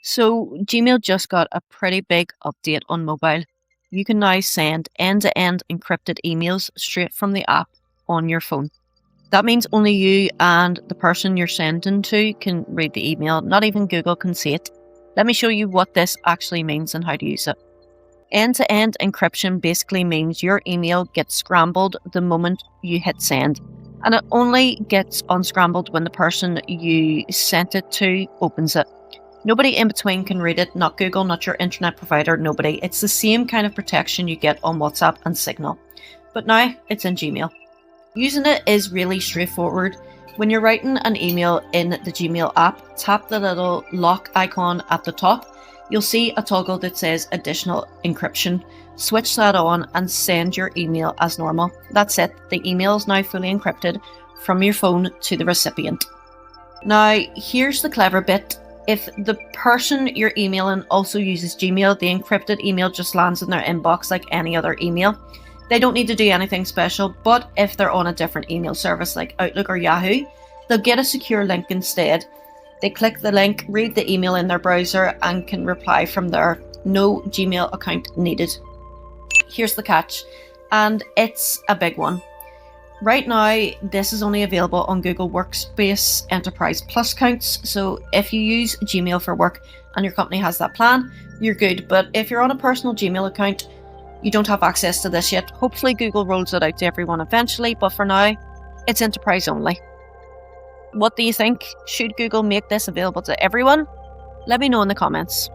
So, Gmail just got a pretty big update on mobile. You can now send end-to-end encrypted emails straight from the app on your phone. That means only you and the person you're sending to can read the email. Not even Google can see it. Let me show you what this actually means and how to use it. End-to-end encryption basically means your email gets scrambled the moment you hit send. And it only gets unscrambled when the person you sent it to opens it. Nobody in between can read it, not Google, not your internet provider, nobody. It's the same kind of protection you get on WhatsApp and Signal. But now it's in Gmail. Using it is really straightforward. When you're writing an email in the Gmail app, tap the little lock icon at the top. You'll see a toggle that says additional encryption. Switch that on and send your email as normal. That's it. The email is now fully encrypted from your phone to the recipient. Now, here's the clever bit. If the person you're emailing also uses Gmail, the encrypted email just lands in their inbox like any other email. They don't need to do anything special, but if they're on a different email service like Outlook or Yahoo, they'll get a secure link instead. They click the link, read the email in their browser, and can reply from there. No Gmail account needed. Here's the catch, and it's a big one. Right now, this is only available on Google Workspace Enterprise Plus accounts, so if you use Gmail for work and your company has that plan, you're good. But if you're on a personal Gmail account, you don't have access to this yet. Hopefully Google rolls it out to everyone eventually, but for now, it's enterprise only. What do you think? Should Google make this available to everyone? Let me know in the comments.